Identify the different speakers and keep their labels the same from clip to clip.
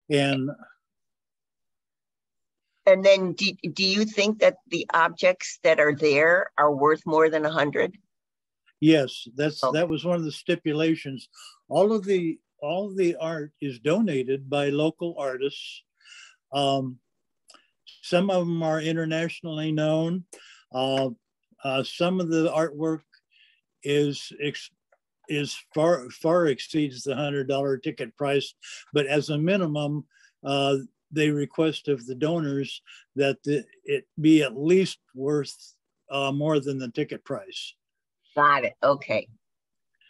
Speaker 1: And
Speaker 2: then do you think that the objects that are there are worth more than 100?
Speaker 1: yes, that was one of the stipulations. All of the art is donated by local artists. Some of them are internationally known. Some of the artwork is far exceeds the $100 ticket price, but as a minimum, they request of the donors that it be at least worth more than the ticket price.
Speaker 2: Got it. Okay.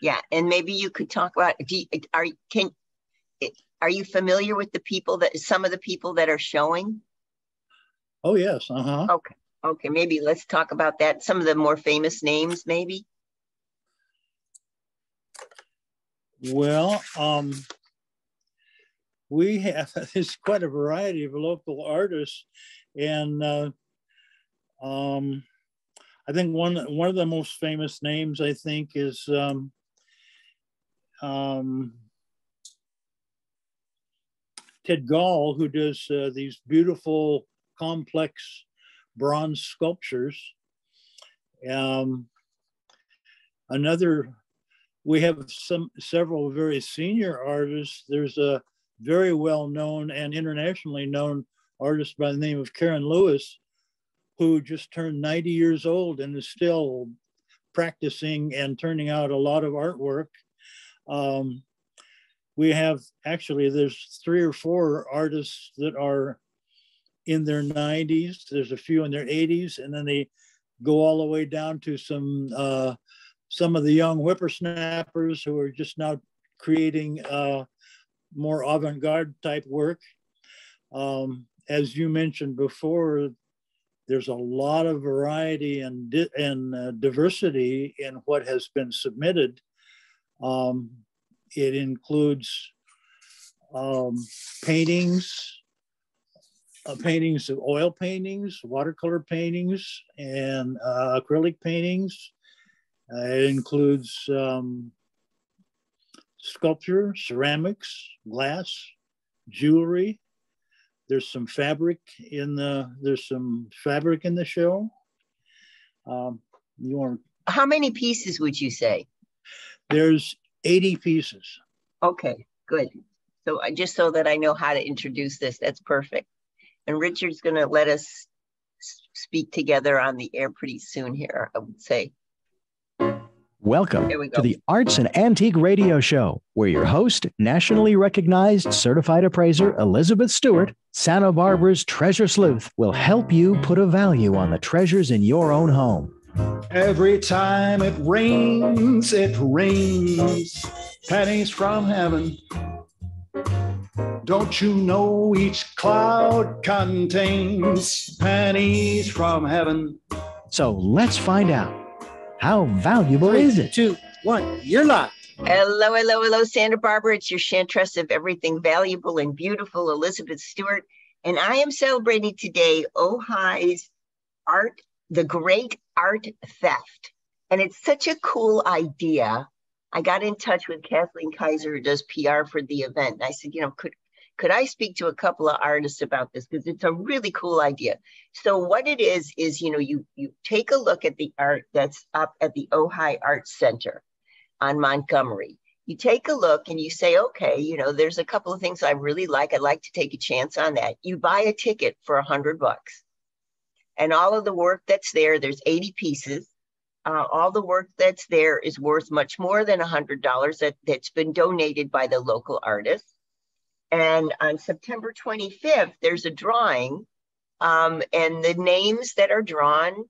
Speaker 2: Yeah, and maybe you could talk about. Are you familiar with some of the people that are showing?
Speaker 1: Oh yes. Uh-huh.
Speaker 2: Okay. Okay. Maybe let's talk about that. Some of the more famous names, maybe.
Speaker 1: Well, we have there's quite a variety of local artists, and I think one of the most famous names I think is Ted Gall, who does these beautiful, complex bronze sculptures. We have several very senior artists. There's a very well-known and internationally known artist by the name of Karen Lewis, who just turned 90 years old and is still practicing and turning out a lot of artwork. There's 3 or 4 artists that are in their 90s. There's a few in their 80s, and then they go all the way down to some of the young whippersnappers who are just now creating more avant-garde type work. As you mentioned before, there's a lot of variety and diversity in what has been submitted. It includes paintings of oil paintings, watercolor paintings, and acrylic paintings. It includes sculpture, ceramics, glass, jewelry. There's some fabric in the show.
Speaker 2: How many pieces would you say?
Speaker 1: There's 80 pieces.
Speaker 2: Okay, good. So just so that I know how to introduce this, that's perfect. And Richard's going to let us speak together on the air pretty soon here, I would say.
Speaker 3: Welcome to the Arts and Antique Radio Show, where your host, nationally recognized certified appraiser Elizabeth Stewart, Santa Barbara's treasure sleuth, will help you put a value on the treasures in your own home.
Speaker 4: Every time it rains, pennies from heaven. Don't you know each cloud contains pennies from heaven?
Speaker 3: So let's find out. How valuable is it?
Speaker 5: 3, 2, 1, you're locked.
Speaker 2: Hello, hello, hello, Santa Barbara. It's your chantress of everything valuable and beautiful, Elizabeth Stewart. And I am celebrating today Ojai's art, the great art theft. And it's such a cool idea. I got in touch with Kathleen Kaiser, who does PR for the event. And I said, could I speak to a couple of artists about this? Because it's a really cool idea. So what it is you take a look at the art that's up at the Ojai Art Center on Montgomery. You take a look and you say, okay, there's a couple of things I really like. I'd like to take a chance on that. You buy a ticket for $100. And all of the work that's there's 80 pieces. All the work that's there is worth much more than $100 that's been donated by the local artists. And on September 25th, there's a drawing, and the names that are drawn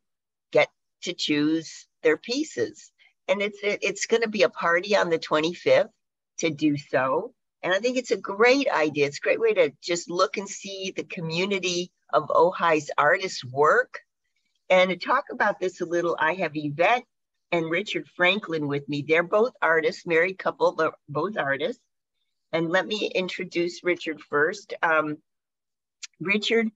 Speaker 2: get to choose their pieces. And it's going to be a party on the 25th to do so. And I think it's a great idea. It's a great way to just look and see the community of Ojai's artists' work. And to talk about this a little, I have Yvette and Richard Franklin with me. They're both artists, married couple, but both artists. And let me introduce Richard first. Richard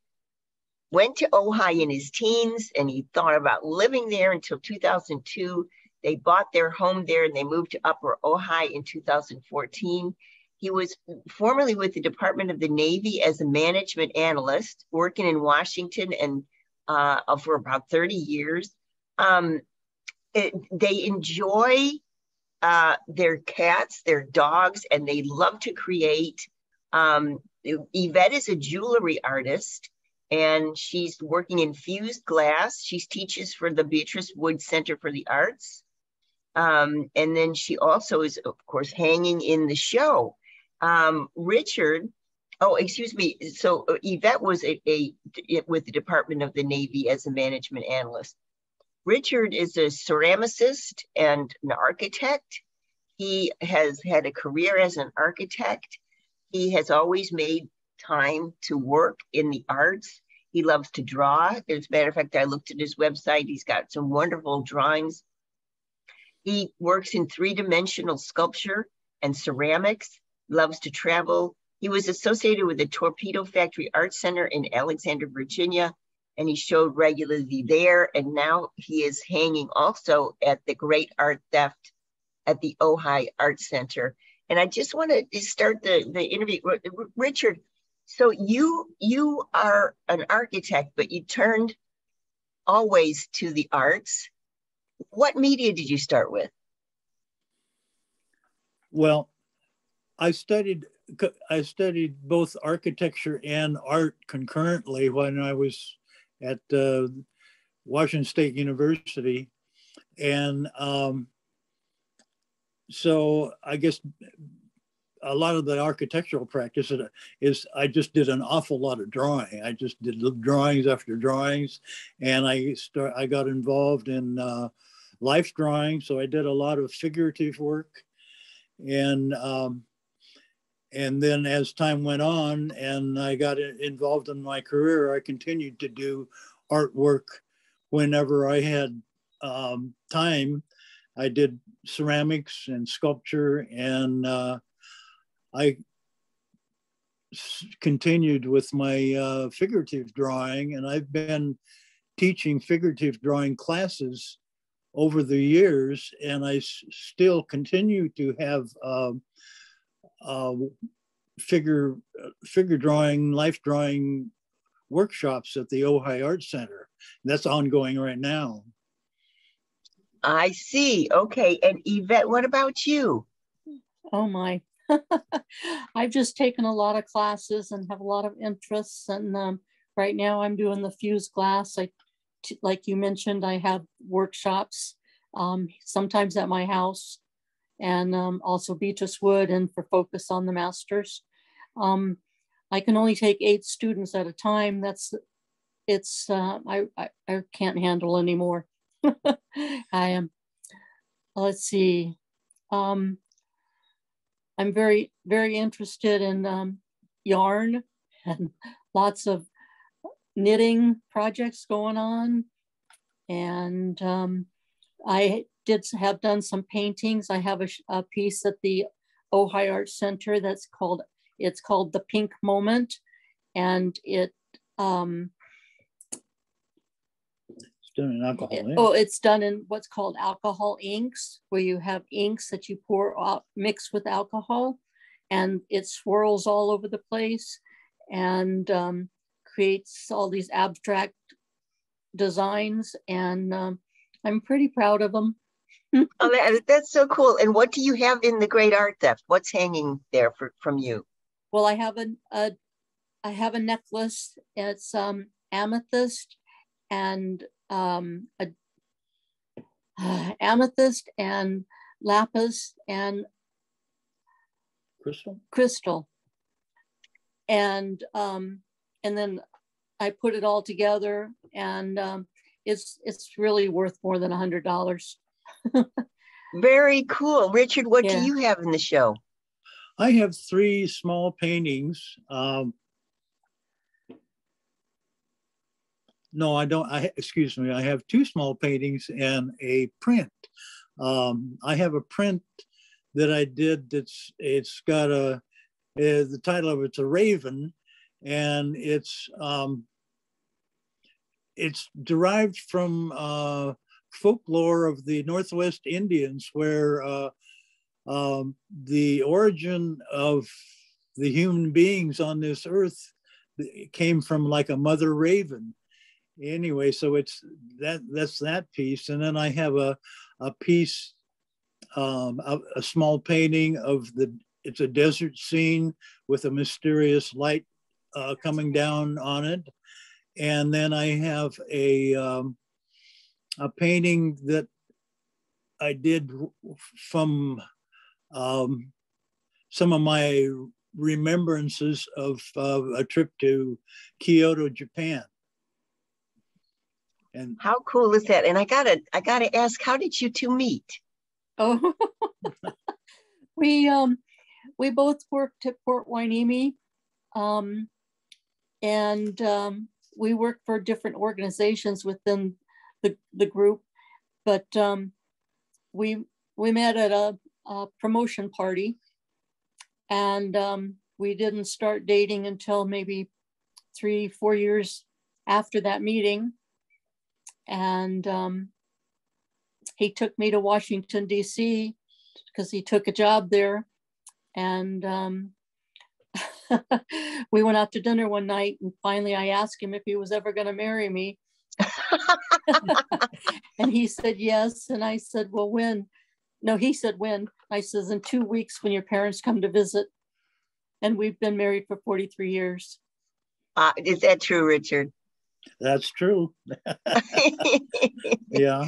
Speaker 2: went to Ojai in his teens and he thought about living there until 2002. They bought their home there and they moved to Upper Ojai in 2014. He was formerly with the Department of the Navy as a management analyst, working in Washington and for about 30 years. They enjoy their cats, their dogs, and they love to create. Yvette is a jewelry artist, and she's working in fused glass. She teaches for the Beatrice Wood Center for the Arts. And then she also is, of course, hanging in the show. Richard, oh, excuse me. So Yvette was with the Department of the Navy as a management analyst. Richard is a ceramicist and an architect. He has had a career as an architect. He has always made time to work in the arts. He loves to draw. As a matter of fact, I looked at his website. He's got some wonderful drawings. He works in three-dimensional sculpture and ceramics, loves to travel. He was associated with the Torpedo Factory Art Center in Alexandria, Virginia, and he showed regularly there. And now he is hanging also at the Great Art Theft at the Ojai Art Center. And I just want to start the interview. Richard, so you are an architect, but you turned always to the arts. What media did you start with?
Speaker 1: Well, I studied both architecture and art concurrently when I was at Washington State University. And so I guess a lot of the architectural practice is I just did an awful lot of drawing. I just did drawings after drawings, and I got involved in life drawing. So I did a lot of figurative work, and then as time went on and I got involved in my career, I continued to do artwork whenever I had time. I did ceramics and sculpture, and I continued with my figurative drawing, and I've been teaching figurative drawing classes over the years, and I still continue to have figure drawing, life drawing workshops at the Ojai Art Center. That's ongoing right now.
Speaker 2: I see. Okay. And Yvette, what about you?
Speaker 5: Oh my. I've just taken a lot of classes and have a lot of interests. And right now I'm doing the fused glass. Like you mentioned, I have workshops, sometimes at my house, and also Beatrice Wood, and for Focus on the Masters. I can only take 8 students at a time. I can't handle anymore. I am, let's see. I'm very, very interested in yarn and lots of knitting projects going on. And I have done some paintings. I have a piece at the Ojai Art Center it's called The Pink Moment. And it's done in alcohol. It's done in what's called alcohol inks, where you have inks that you pour out mixed with alcohol, and it swirls all over the place and creates all these abstract designs. And I'm pretty proud of them.
Speaker 2: Oh, that's so cool. And what do you have in the Great Art Theft? What's hanging there from you?
Speaker 5: Well, I have a necklace. It's amethyst and amethyst and lapis and crystal, and then I put it all together, and it's really worth more than $100.
Speaker 2: Very cool. Richard, what do you have in the show?
Speaker 1: I have 3 small paintings. No, I don't. Excuse me. I have 2 small paintings and a print. I have a print that I did. It's got the title of it's a raven, and it's derived from folklore of the Northwest Indians, where The origin of the human beings on this earth came from like a mother raven. Anyway, so that's that piece. And then I have a piece, a small painting of it's a desert scene with a mysterious light coming down on it. And then I have a painting that I did from some of my remembrances of a trip to Kyoto, Japan. And
Speaker 2: how cool is that? And I gotta ask, how did you two meet?
Speaker 5: Oh, we both worked at Port Hueneme, and we worked for different organizations within the group, but we met at a promotion party, and we didn't start dating until maybe 3-4 years after that meeting. And he took me to Washington, D.C. because he took a job there. And we went out to dinner one night, and finally I asked him if he was ever going to marry me. And he said yes. And I said, well, when? No, he said when. I says, in 2 weeks when your parents come to visit. And we've been married for 43 years.
Speaker 2: Is that true, Richard?
Speaker 1: That's true. Yeah.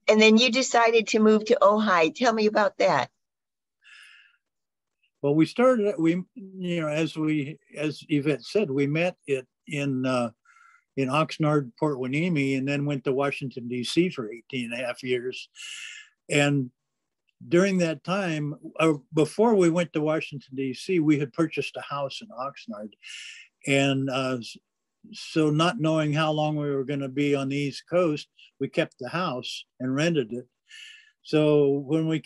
Speaker 2: And then you decided to move to Ojai. Tell me about that.
Speaker 1: Well, as Yvette said, we met in Oxnard, Port Hueneme, and then went to Washington, D.C. for 18 and a half years. And during that time, before we went to Washington, D.C., we had purchased a house in Oxnard. And so not knowing how long we were going to be on the East Coast, we kept the house and rented it. So when we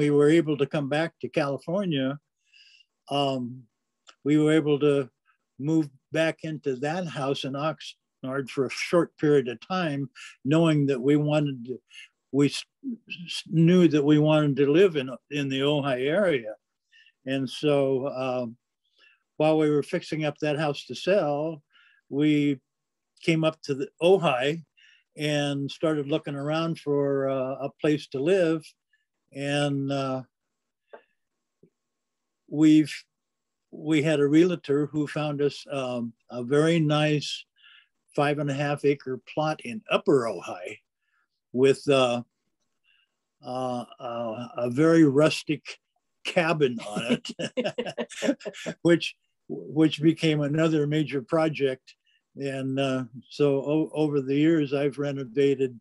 Speaker 1: were able to come back to California, we were able to move back into that house in Oxnard for a short period of time, knowing that we knew that we wanted to live in the Ojai area. And so while we were fixing up that house to sell, we came up to the Ojai and started looking around for a place to live. And we had a realtor who found us a very nice 5.5 acre plot in Upper Ojai with a very rustic cabin on it, which became another major project. And so over the years, I've renovated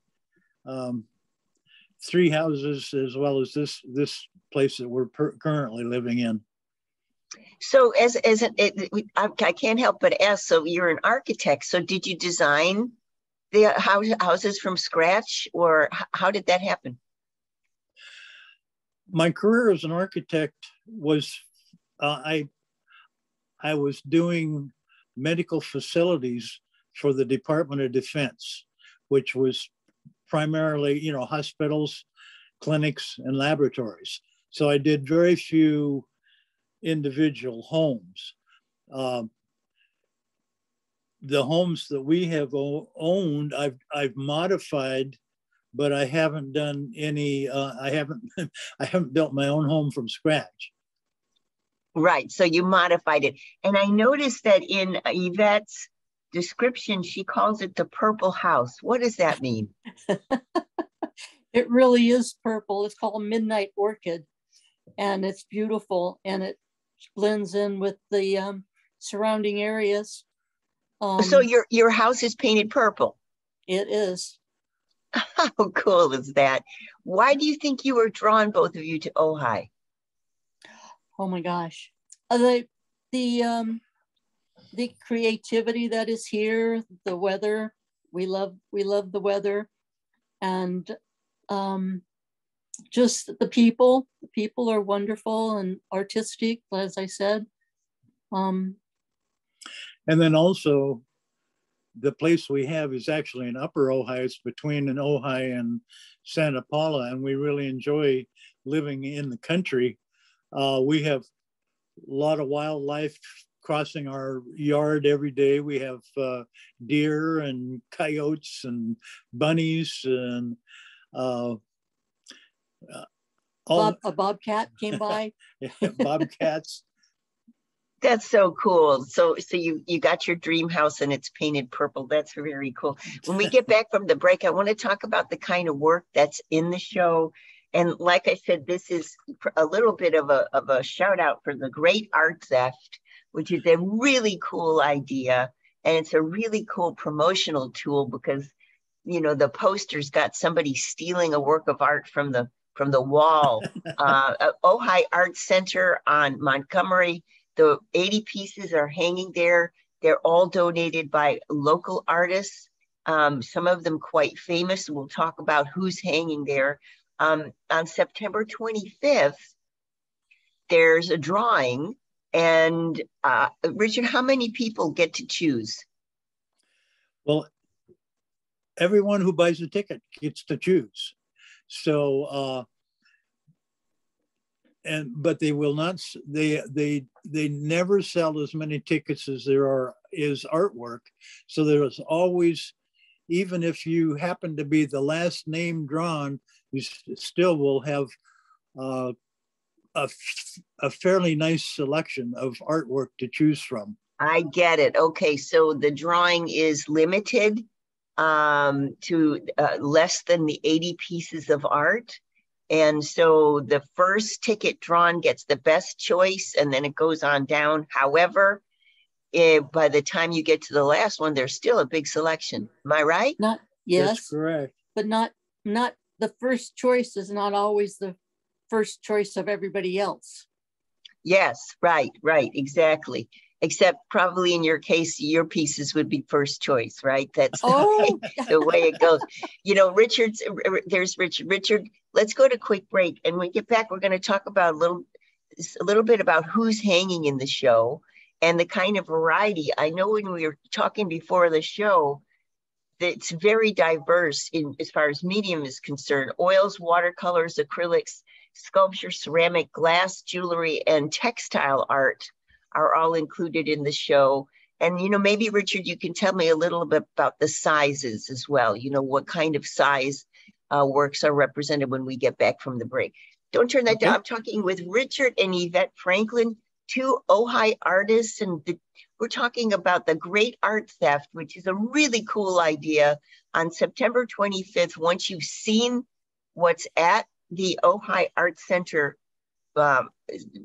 Speaker 1: 3 houses as well as this place that we're currently living in.
Speaker 2: So I can't help but ask, so you're an architect. So did you design the houses from scratch, or how did that happen?
Speaker 1: My career as an architect was, I was doing medical facilities for the Department of Defense, which was primarily, hospitals, clinics, and laboratories. So I did very few individual homes. The homes that we have owned, I've modified, but I haven't done any. I haven't built my own home from scratch.
Speaker 2: Right. So you modified it, and I noticed that in Yvette's description, she calls it the purple house. What does that mean?
Speaker 5: It really is purple. It's called Midnight Orchid, and it's beautiful, and it blends in with the surrounding areas.
Speaker 2: So your house is painted purple? It is. How cool is that? Why do you think you were drawn, both of you, to Ojai?
Speaker 5: Oh my gosh, the creativity that is here, the weather. We love the weather, and just the people. The people are wonderful and artistic, as I said.
Speaker 1: And then also, the place we have is actually in Upper Ojai. It's between an Ojai and Santa Paula, and we really enjoy living in the country, we have a lot of wildlife crossing our yard every day. We have deer and coyotes and bunnies and
Speaker 5: a bobcat came by.
Speaker 1: Bobcats.
Speaker 2: That's so cool. So you got your dream house and it's painted purple. That's very cool. When we get back from the break, I want to talk about the kind of work that's in the show. And like I said, this is a little bit of a shout out for the Great Art Theft, which is a really cool idea. And it's a really cool promotional tool because, you know, the poster's got somebody stealing a work of art from the wall. Ojai Art Center on Montgomery. The 80 pieces are hanging there. They're all donated by local artists, some of them quite famous. We'll talk about who's hanging there. On September 25th, there's a drawing. And Richard, how many people get to choose?
Speaker 1: Well, everyone who buys a ticket gets to choose. So, but they will not. They never sell as many tickets as there is artwork. So there's always, even if you happen to be the last name drawn, you still will have a fairly nice selection of artwork to choose from.
Speaker 2: I get it. Okay, so the drawing is limited to less than the 80 pieces of art. And so the first ticket drawn gets the best choice, and then it goes on down. However, by the time you get to the last one, there's still a big selection. Am I right?
Speaker 5: Yes,
Speaker 1: that's correct.
Speaker 5: But not the first choice is not always the first choice of everybody else.
Speaker 2: Yes, right, exactly. Except probably in your case, your pieces would be first choice, right? That's the way it goes. You know, there's Richard. Richard, let's go to quick break. And when we get back, we're going to talk about a little bit about who's hanging in the show and the kind of variety. I know when we were talking before the show, that it's very diverse as far as medium is concerned. Oils, watercolors, acrylics, sculpture, ceramic, glass, jewelry, and textile art are all included in the show. And, you know, maybe Richard, you can tell me a little bit about the sizes as well. You know, what kind of size works are represented when we get back from the break. Don't turn that down. I'm talking with Richard and Yvette Franklin, two Ojai artists, and we're talking about the Great Art Theft, which is a really cool idea. On September 25th, once you've seen what's at the Ojai Art Center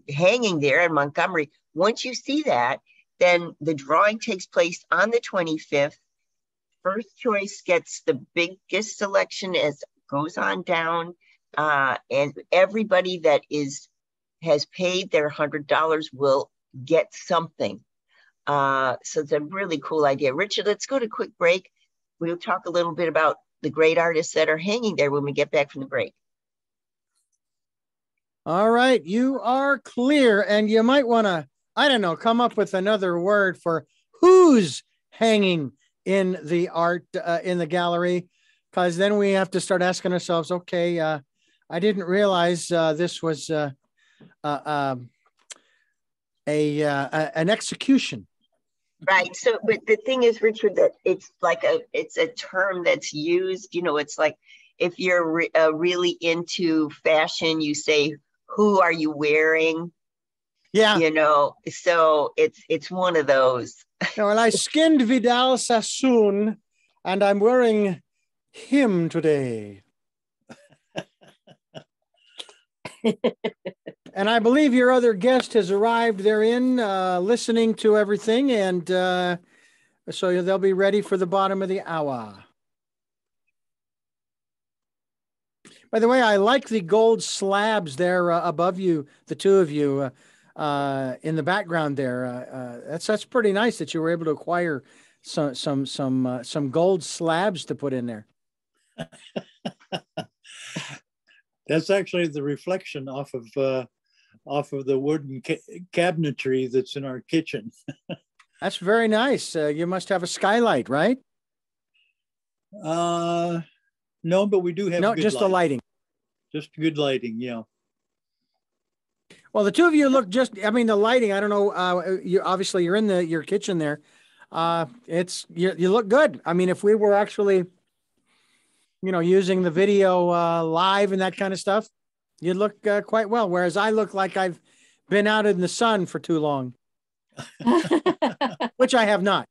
Speaker 2: hanging there in Montgomery, once you see that, then the drawing takes place on the 25th. First choice gets the biggest selection as goes on down, and everybody that has paid their $100 will get something. So it's a really cool idea. Richard, let's go to a quick break. We'll talk a little bit about the great artists that are hanging there when we get back from the break.
Speaker 6: All right, you are clear, and you might want to, I don't know, come up with another word for who's hanging in the art in the gallery, because then we have to start asking ourselves, okay, I didn't realize this was an execution.
Speaker 2: Right. So, but the thing is, Richard, that it's a term that's used, you know, it's like if you're really into fashion, you say, who are you wearing?
Speaker 6: Yeah.
Speaker 2: You know, so it's one of those.
Speaker 6: Well, I skinned Vidal Sassoon and I'm wearing him today. And I believe your other guest has arrived therein, listening to everything, and so they'll be ready for the bottom of the hour. By the way, I like the gold slabs there above you, the two of you, in the background there. That's pretty nice that you were able to acquire some gold slabs to put in there.
Speaker 1: That's actually the reflection off of the wooden cabinetry that's in our kitchen.
Speaker 6: That's very nice. You must have a skylight, right?
Speaker 1: No, but we do have
Speaker 6: just
Speaker 1: lighting.
Speaker 6: the lighting.
Speaker 1: Just good lighting, yeah.
Speaker 6: Well, the two of you look just, I mean, the lighting, I don't know. You obviously you're in your kitchen there. You look good. I mean, if we were actually, using the video live and that kind of stuff, you'd look quite well. Whereas I look like I've been out in the sun for too long, which I have not.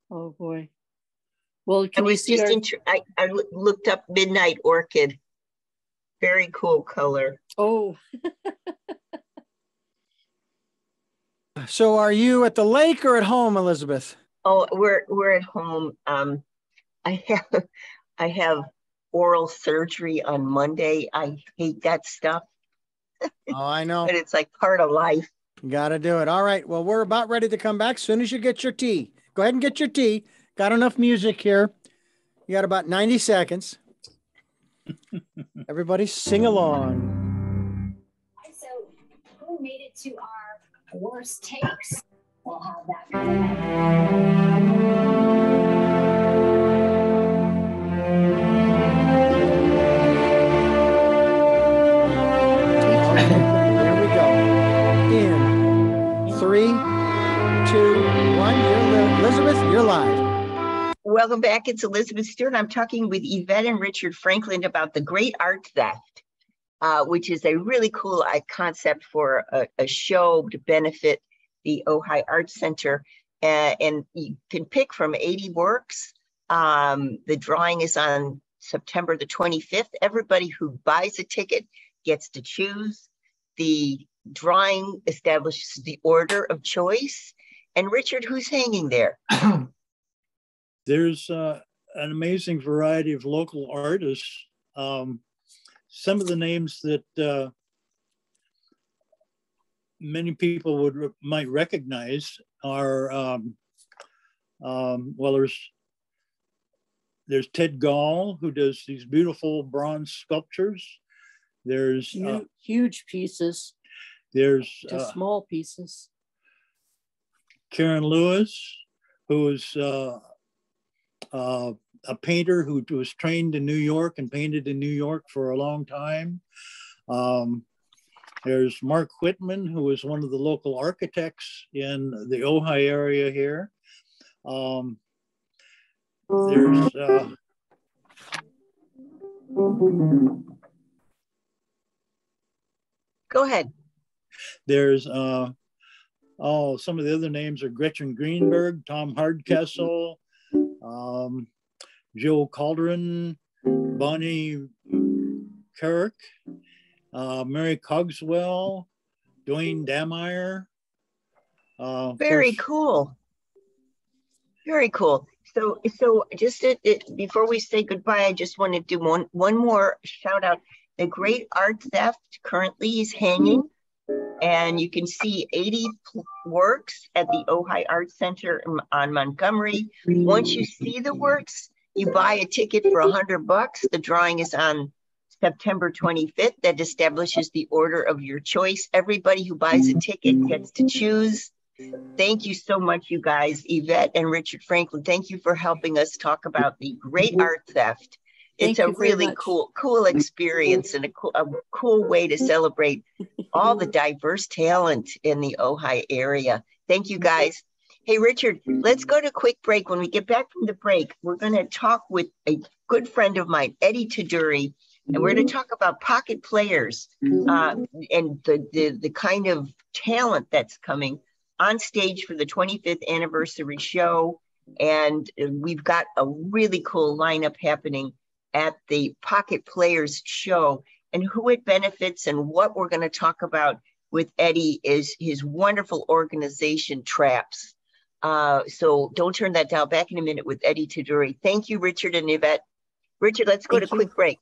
Speaker 5: Oh boy. Well,
Speaker 2: I looked up Midnight Orchid. Very cool color.
Speaker 5: Oh.
Speaker 6: So are you at the lake or at home, Elizabeth?
Speaker 2: Oh, we're at home. I have oral surgery on Monday. I hate that stuff.
Speaker 6: Oh, I know.
Speaker 2: But it's like part of life.
Speaker 6: Got to do it. All right. Well, we're about ready to come back. As soon as you get your tea, go ahead and get your tea. Got enough music here. You got about 90 seconds. Everybody sing along.
Speaker 7: So who made it to our worst takes? We'll have that coming up.
Speaker 6: Here we go. In 3, 2, 1. Elizabeth, you're live.
Speaker 2: Welcome back. It's Elizabeth Stewart. I'm talking with Yvette and Richard Franklin about the great art theft, which is a really cool concept for a show to benefit the Ojai Art Center. And you can pick from 80 works. The drawing is on September the 25th. Everybody who buys a ticket gets to choose. The drawing establishes the order of choice. And Richard, who's hanging there?
Speaker 1: There's an amazing variety of local artists. Some of the names that many people might recognize are, well, there's Ted Gall, who does these beautiful bronze sculptures. There's
Speaker 5: huge pieces.
Speaker 1: There's
Speaker 5: small pieces.
Speaker 1: Karen Lewis, who is a painter who was trained in New York and painted in New York for a long time. There's Mark Whitman, who is one of the local architects in the Ojai area here. There's
Speaker 2: Go ahead.
Speaker 1: There's some of the other names are Gretchen Greenberg, Tom Hardkessel, Joe Calderon, Bonnie Carrick, Mary Cogswell, Dwayne Dameyer.
Speaker 2: Very cool. Very cool. So just before we say goodbye, I just want to do one more shout out. The great art theft currently is hanging, and you can see 80 works at the Ojai Art Center on Montgomery. Once you see the works, you buy a ticket for $100. The drawing is on September 25th. That establishes the order of your choice. Everybody who buys a ticket gets to choose. Thank you so much, you guys, Yvette and Richard Franklin. Thank you for helping us talk about the great art theft. It's a really cool experience and a cool way to celebrate all the diverse talent in the Ojai area. Thank you, guys. Hey, Richard, let's go to a quick break. When we get back from the break, we're going to talk with a good friend of mine, Eddie Taduri, and we're going to talk about pocket players and the kind of talent that's coming on stage for the 25th anniversary show. And we've got a really cool lineup happening at the Pocket Players show, and who it benefits and what we're going to talk about with Eddie is his wonderful organization, Traps. So don't turn that down. Back in a minute with Eddie Taduri. Thank you, Richard and Yvette. Richard, let's go to quick break.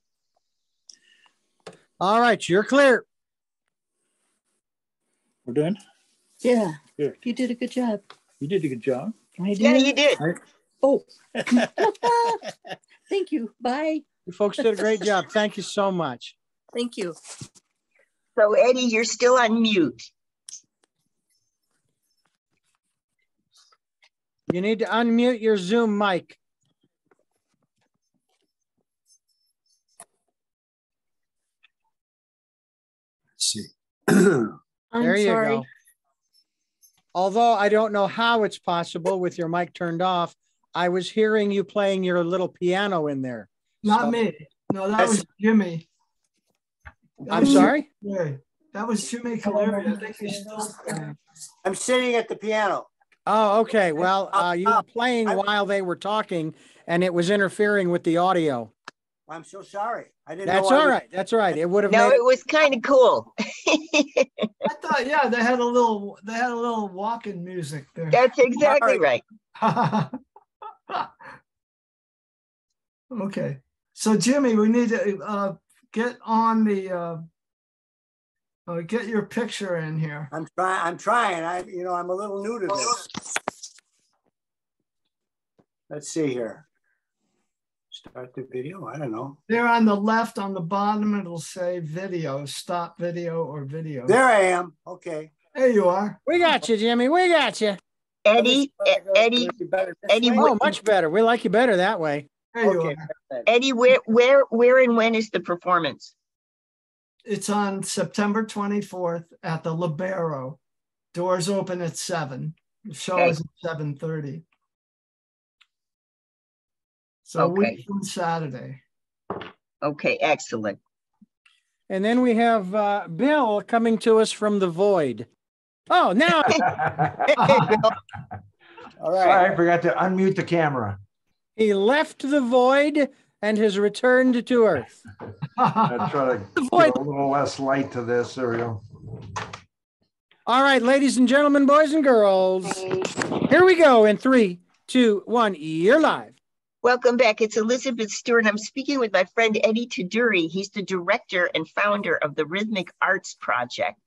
Speaker 6: All right, you're clear.
Speaker 1: We're done?
Speaker 5: Yeah.
Speaker 1: Good.
Speaker 5: You did a good job.
Speaker 1: You did a good job.
Speaker 5: I did.
Speaker 2: Yeah, you did.
Speaker 5: Oh. Thank you. Bye.
Speaker 6: You folks did a great job. Thank you so much.
Speaker 5: Thank you.
Speaker 2: So, Eddie, you're still on mute.
Speaker 6: You need to unmute your Zoom mic. There you
Speaker 5: sorry.
Speaker 6: go. Although I don't know how it's possible with your mic turned off, I was hearing you playing your little piano in there.
Speaker 8: Not me. No, that was Jimmy.
Speaker 6: I'm sorry?
Speaker 8: That was Jimmy Caleri. I think he's still playing.
Speaker 9: I'm sitting at the piano.
Speaker 6: Oh, okay. Well, you were playing while they were talking, and it was interfering with the audio.
Speaker 9: I'm so sorry. I didn't
Speaker 6: That's
Speaker 9: know.
Speaker 6: all right. That's all right. It would have
Speaker 2: No,
Speaker 6: made
Speaker 2: it was kind of cool.
Speaker 8: I thought, yeah, they had a little walking music there.
Speaker 2: That's exactly right.
Speaker 8: Okay. So Jimmy, we need to get on the get your picture in here.
Speaker 9: I'm trying. I'm a little new to this. Let's see here. Start the video. I don't know.
Speaker 8: There on the left, on the bottom, it'll say video, stop video or video.
Speaker 9: There I am. Okay.
Speaker 8: There you are.
Speaker 6: We got you, Jimmy. We got you.
Speaker 2: Eddie.
Speaker 6: Oh, much better. We like you better that way.
Speaker 8: There you are.
Speaker 2: Eddie, where and when is the performance?
Speaker 8: It's on September 24th at the Libero. Doors open at 7. The show is at 7:30. So a week from Saturday.
Speaker 2: Okay, excellent.
Speaker 6: And then we have Bill coming to us from the void. Oh, now.
Speaker 9: All right.
Speaker 10: Sorry, I forgot to unmute the camera.
Speaker 6: He left the void and has returned to Earth.
Speaker 10: I try to give a little less light to this. There we go.
Speaker 6: All right, ladies and gentlemen, boys and girls, here we go in 3, 2, 1. You're live.
Speaker 2: Welcome back. It's Elizabeth Stewart. I'm speaking with my friend Eddie Taduri. He's the director and founder of the Rhythmic Arts Project.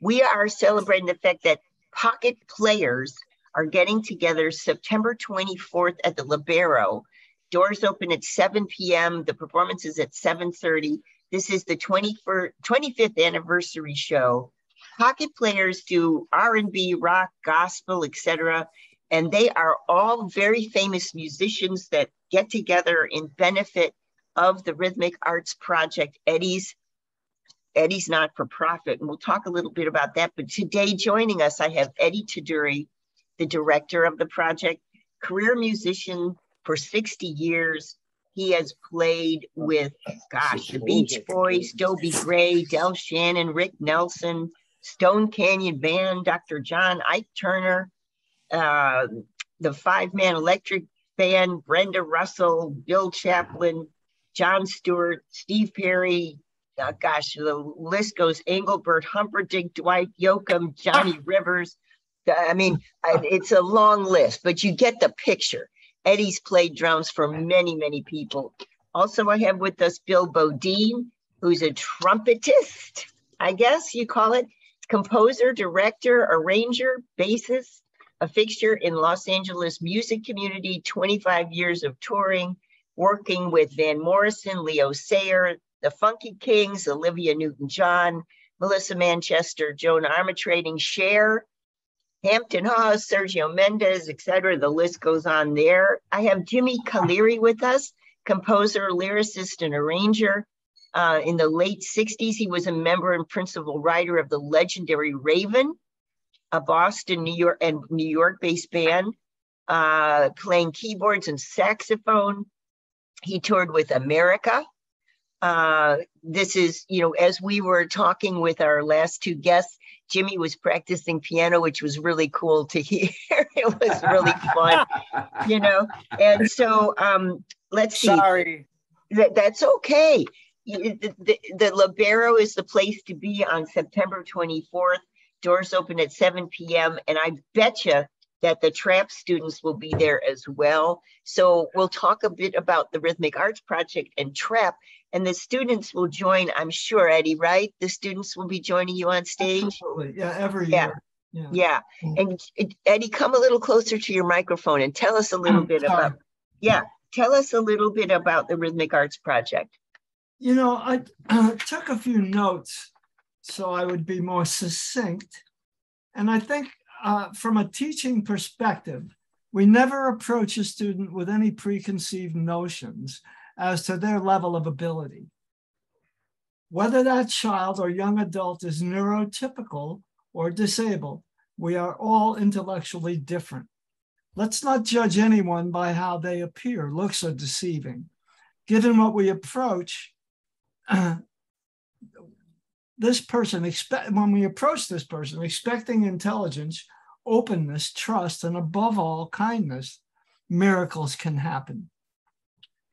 Speaker 2: We are celebrating the fact that pocket players are getting together September 24th at the Libero. Doors open at 7 p.m. The performance is at 7:30. This is the 25th anniversary show. Pocket players do R&B, rock, gospel, etc. And they are all very famous musicians that get together in benefit of the Rhythmic Arts Project, Eddie's not-for-profit. And we'll talk a little bit about that. But today joining us, I have Eddie Taduri, the director of the project, career musician for 60 years. He has played with, the Beach Boys, Dobie Gray, Del Shannon, Rick Nelson, Stone Canyon Band, Dr. John Ike Turner, the Five-Man Electric Band, Brenda Russell, Bill Chaplin, John Stewart, Steve Perry, the list goes, Engelbert Humperdinck, Dwight Yoakam, Johnny Rivers. I mean, it's a long list, but you get the picture. Eddie's played drums for many, many people. Also, I have with us Bill Bodine, who's a trumpetist, I guess you call it, composer, director, arranger, bassist, a fixture in Los Angeles music community, 25 years of touring, working with Van Morrison, Leo Sayer, the Funky Kings, Olivia Newton-John, Melissa Manchester, Joan Armatrading, Cher, Hampton Hawes, Sergio Mendes, etc. The list goes on there. I have Jimmy Caleri with us, composer, lyricist, and arranger. In the late 60s, he was a member and principal writer of the legendary Raven, a Boston, New York-based band, playing keyboards and saxophone. He toured with America. This is, as we were talking with our last two guests, Jimmy was practicing piano, which was really cool to hear. It was really fun, And so let's see.
Speaker 6: Sorry.
Speaker 2: That's okay. The Libero is the place to be on September 24th. Doors open at 7 p.m. And I betcha that the TRAP students will be there as well. So we'll talk a bit about the Rhythmic Arts Project and TRAP. And the students will join, I'm sure, Eddie, right? The students will be joining you on stage?
Speaker 8: Absolutely. Yeah, every year.
Speaker 2: Yeah. And Eddie, come a little closer to your microphone and tell us a little bit about, tell us a little bit about the Rhythmic Arts Project.
Speaker 8: I took a few notes so I would be more succinct. And I think from a teaching perspective, we never approach a student with any preconceived notions as to their level of ability. Whether that child or young adult is neurotypical or disabled, we are all intellectually different. Let's not judge anyone by how they appear. Looks are deceiving. Given what we approach, when we approach this person, expecting intelligence, openness, trust, and above all, kindness, miracles can happen.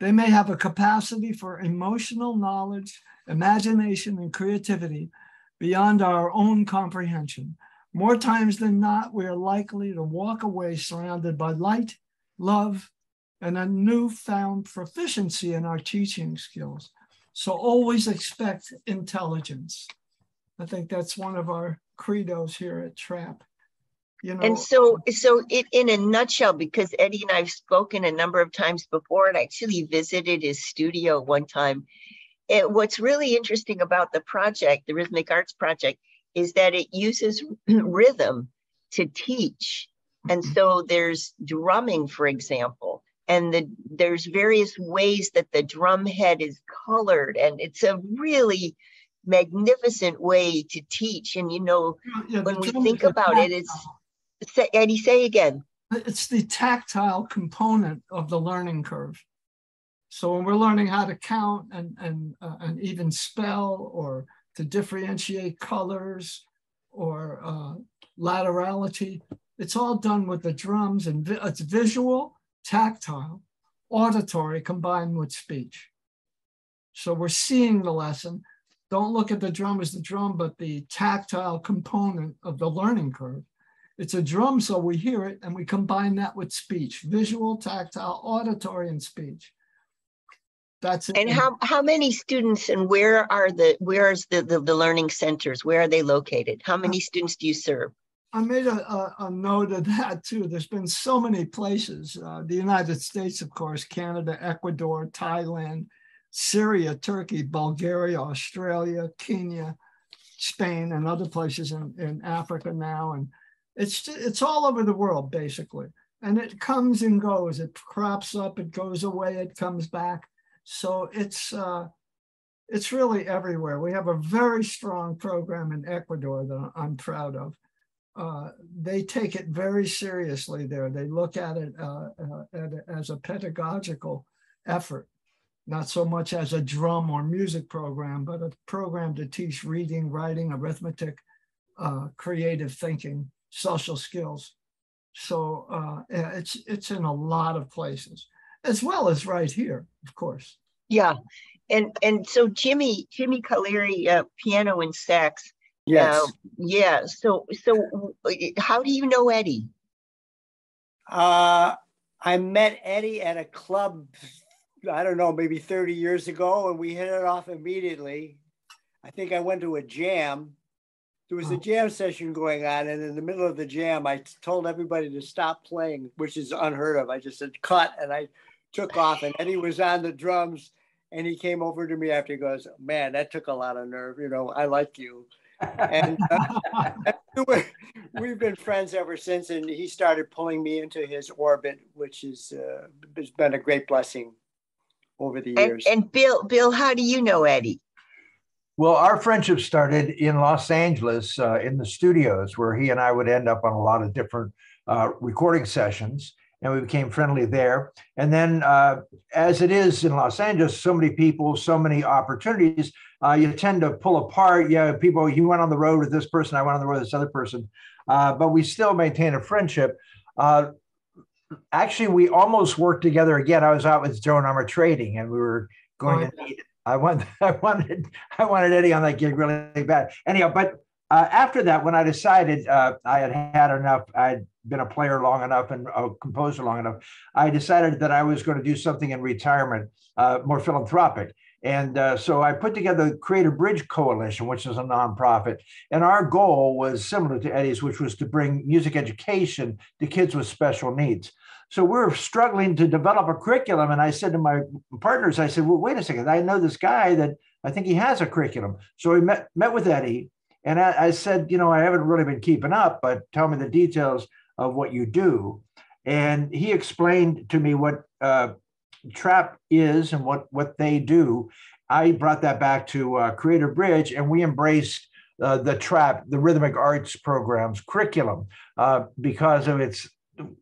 Speaker 8: They may have a capacity for emotional knowledge, imagination, and creativity beyond our own comprehension. More times than not, we are likely to walk away surrounded by light, love, and a newfound proficiency in our teaching skills. So always expect intelligence. I think that's one of our credos here at TRAP. You know,
Speaker 2: and so it, in a nutshell, because Eddie and I've spoken a number of times before, and I actually visited his studio one time. What's really interesting about the project, the Rhythmic Arts Project, is that it uses rhythm to teach. And so there's drumming, for example, and there's various ways that the drum head is colored, and it's a really magnificent way to teach. And you know, when we think about it, Eddie, say again.
Speaker 8: It's the tactile component of the learning curve. So when we're learning how to count and even spell, or to differentiate colors, or laterality, it's all done with the drums, and it's visual, tactile, auditory combined with speech. So we're seeing the lesson. Don't look at the drum as the drum, but the tactile component of the learning curve. It's a drum, so we hear it, and we combine that with speech, visual, tactile, auditory, and speech. That's it.
Speaker 2: And how many students, and where's the learning centers? Where are they located? How many students do you serve?
Speaker 8: I made a note of that too. There's been so many places. The United States, of course, Canada, Ecuador, Thailand, Syria, Turkey, Bulgaria, Australia, Kenya, Spain, and other places in Africa now. And it's all over the world, basically. And it comes and goes. It crops up, it goes away, it comes back. So it's really everywhere. We have a very strong program in Ecuador that I'm proud of. They take it very seriously there. They look at it as a pedagogical effort, not so much as a drum or music program, but a program to teach reading, writing, arithmetic, creative thinking, social skills. So it's in a lot of places, as well as right here, of course.
Speaker 2: Yeah, and so Jimmy Caleri, piano and sax.
Speaker 9: Yes.
Speaker 2: Yeah. So how do you know Eddie?
Speaker 9: I met Eddie at a club, I don't know, maybe 30 years ago, and we hit it off immediately. I think I went to a jam. There was a jam session going on, and in the middle of the jam, I told everybody to stop playing, which is unheard of. I just said, cut, and I took off, and Eddie was on the drums, and he came over to me after. He goes, man, that took a lot of nerve. You know, I like you. And we've been friends ever since, and he started pulling me into his orbit, which has been a great blessing over the years.
Speaker 2: And Bill, how do you know Eddie?
Speaker 11: Well, our friendship started in Los Angeles in the studios, where he and I would end up on a lot of different recording sessions, and we became friendly there. And then as it is in Los Angeles, so many people, so many opportunities, you tend to pull apart. Yeah, people, you went on the road with this person, I went on the road with this other person, but we still maintain a friendship. Actually, we almost worked together again. I was out with Joan Armour Trading, and we were going to meet. I wanted Eddie on that gig really bad. Anyhow, but after that, when I decided I had enough, I'd been a player long enough and a composer long enough, I decided that I was going to do something in retirement, more philanthropic. And so I put together the Creative Bridge Coalition, which is a nonprofit. And our goal was similar to Eddie's, which was to bring music education to kids with special needs. So we're struggling to develop a curriculum. And I said to my partners, I said, well, wait a second. I know this guy that I think he has a curriculum. So we met with Eddie. And I said, you know, I haven't really been keeping up, but tell me the details of what you do. And he explained to me what TRAP is and what they do. I brought that back to Creator Bridge, and we embraced the TRAP, the Rhythmic Arts Program's curriculum, because of its,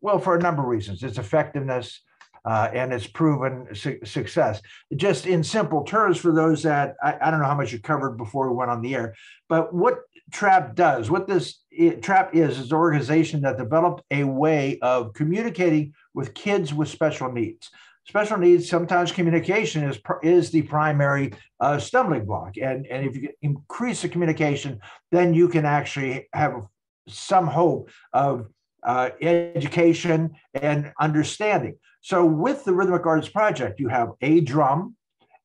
Speaker 11: well, for a number of reasons, its effectiveness and its proven success. Just in simple terms, for those that, I don't know how much you covered before we went on the air, but what TRAP does, what this TRAP is an organization that developed a way of communicating with kids with special needs. Special needs, sometimes communication is the primary stumbling block. And if you increase the communication, then you can actually have some hope of education and understanding. So with the Rhythmic Arts Project, you have a drum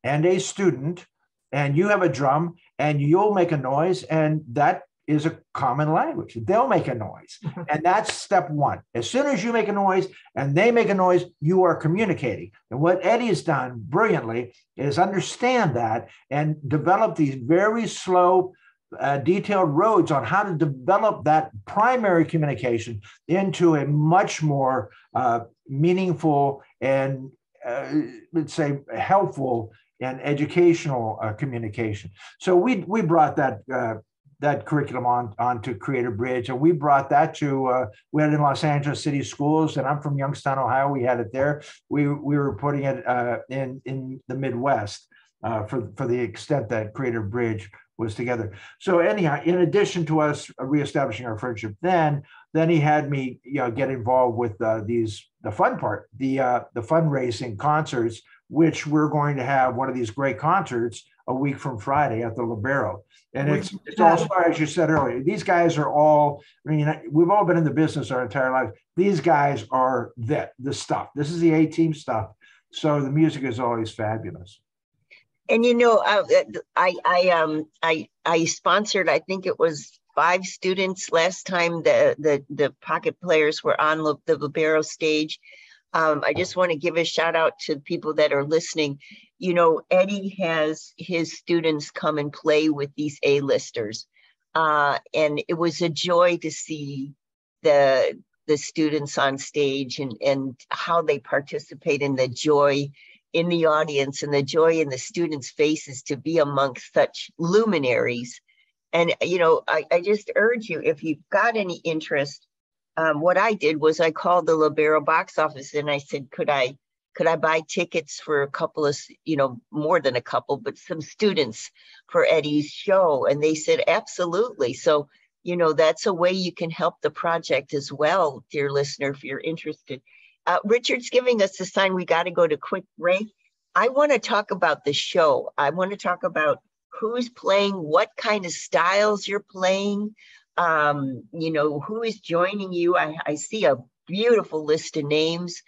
Speaker 11: and a student, and you have a drum and you'll make a noise, and that is a common language. They'll make a noise. And that's step one. As soon as you make a noise and they make a noise, you are communicating. And what Eddie has done brilliantly is understand that and develop these very slow, detailed roads on how to develop that primary communication into a much more meaningful and, let's say, helpful and educational communication. So we brought that curriculum onto Creator Bridge, and we brought that to we had it in Los Angeles City Schools, and I'm from Youngstown, Ohio. We had it there. We were putting it in the Midwest for the extent that Creator Bridge was together. So anyhow, in addition to us reestablishing our friendship, then he had me get involved with the fun part, the fundraising concerts, which we're going to have one of these great concerts a week from Friday at the Libero. And it's also, as you said earlier, these guys are all, I mean, we've all been in the business our entire life. These guys are the stuff. This is the A-team stuff. So the music is always fabulous.
Speaker 2: And I sponsored, I think it was 5 students last time the Pocket Players were on the Libero stage. I just want to give a shout out to people that are listening. Eddie has his students come and play with these A-listers. And it was a joy to see the students on stage and how they participate in the joy in the audience and the joy in the students' faces to be amongst such luminaries. And, I just urge you, if you've got any interest, what I did was I called the Libero box office and I said, could I buy tickets for a couple of, more than a couple, but some students for Eddie's show? And they said, absolutely. So, that's a way you can help the project as well, dear listener, if you're interested. Richard's giving us a sign. We got to go to quick break. I want to talk about the show. I want to talk about who's playing, what kind of styles you're playing, who is joining you. I see a beautiful list of names.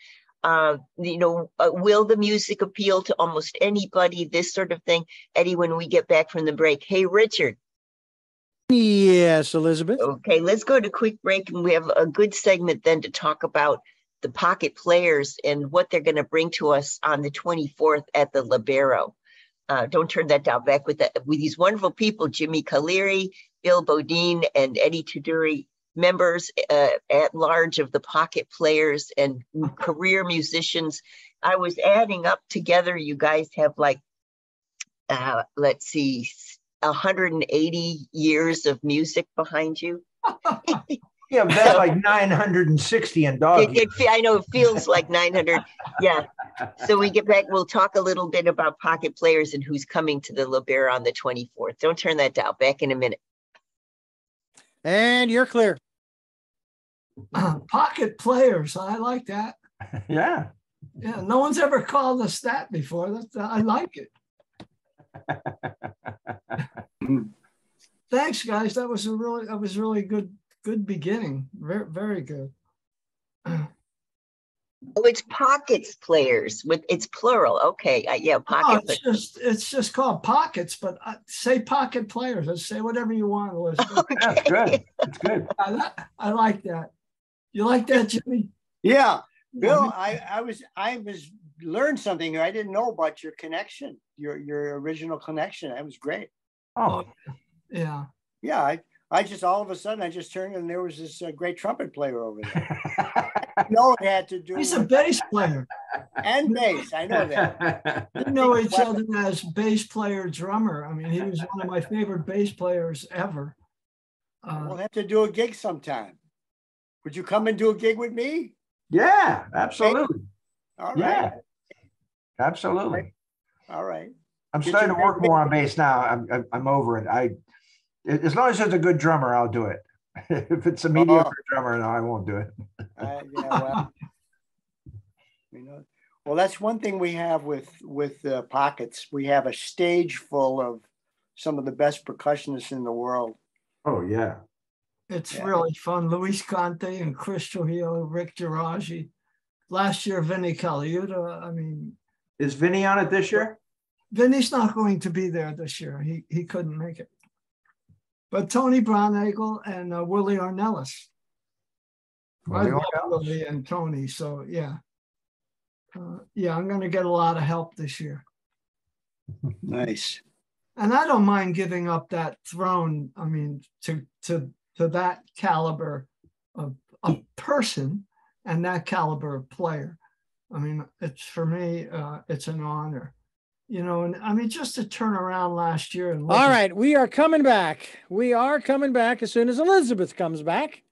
Speaker 2: Will the music appeal to almost anybody, this sort of thing? Eddie, when we get back from the break. Hey, Richard.
Speaker 6: Yes, Elizabeth.
Speaker 2: Okay, let's go to quick break, and we have a good segment then to talk about the Pocket Players and what they're going to bring to us on the 24th at the Libero. Don't turn that down. Back with these wonderful people, Jimmy Caleri, Bill Bodine, and Eddie Tuduri, members at large of the Pocket Players and career musicians. I was adding up together. You guys have let's see, 180 years of music behind you.
Speaker 11: Yeah, that's like 960 in dog years.
Speaker 2: I know it feels like 900. Yeah. So we get back, we'll talk a little bit about Pocket Players and who's coming to the Libero on the 24th. Don't turn that down. Back in a minute.
Speaker 6: And you're clear.
Speaker 8: Pocket Players. I like that.
Speaker 11: Yeah.
Speaker 8: Yeah. No one's ever called us that before. I like it. Thanks, guys. That was really good beginning. Very, very good.
Speaker 2: Oh, it's Pockets Players it's plural. Okay, yeah, Pocket.
Speaker 8: It's just called Pockets, but say Pocket Players. Let's say whatever you want.
Speaker 11: Okay. That's good. That's good.
Speaker 8: I like that. You like that, Jimmy?
Speaker 9: Yeah, Bill. I was learned something I didn't know about your connection, your original connection. That was great.
Speaker 11: Oh,
Speaker 8: yeah.
Speaker 9: Yeah, I just all of a sudden I just turned and there was this great trumpet player over there. I know it had to do.
Speaker 8: He's a bass player.
Speaker 9: And bass. I know that.
Speaker 8: We know each other as bass player drummer. I mean, he was one of my favorite bass players ever.
Speaker 9: We'll have to do a gig sometime. Would you come and do a gig with me?
Speaker 11: Yeah, absolutely.
Speaker 9: All right.
Speaker 11: Yeah, absolutely.
Speaker 9: All right.
Speaker 11: I'm starting to work more on bass now. I'm over it. As long as there's a good drummer, I'll do it. If it's a mediocre drummer, no, I won't do it.
Speaker 9: Yeah, well, well, that's one thing we have with Pockets. We have a stage full of some of the best percussionists in the world.
Speaker 11: Oh yeah,
Speaker 8: it's really fun. Luis Conte and Chris Trujillo, Rick Giraji. Last year, Vinny Caliuta. I mean,
Speaker 11: is Vinny on it this year?
Speaker 8: Vinny's not going to be there this year. He couldn't make it. But Tony Brownagel and Willie Ornelas. I love Willie and Tony, so yeah. Yeah, I'm going to get a lot of help this year.
Speaker 9: Nice.
Speaker 8: And I don't mind giving up that throne. I mean, to that caliber of a person and that caliber of player. I mean, it's for me, it's an honor. And I mean, just to turn around last year and
Speaker 6: all right, we are coming back. We are coming back as soon as Elizabeth comes back.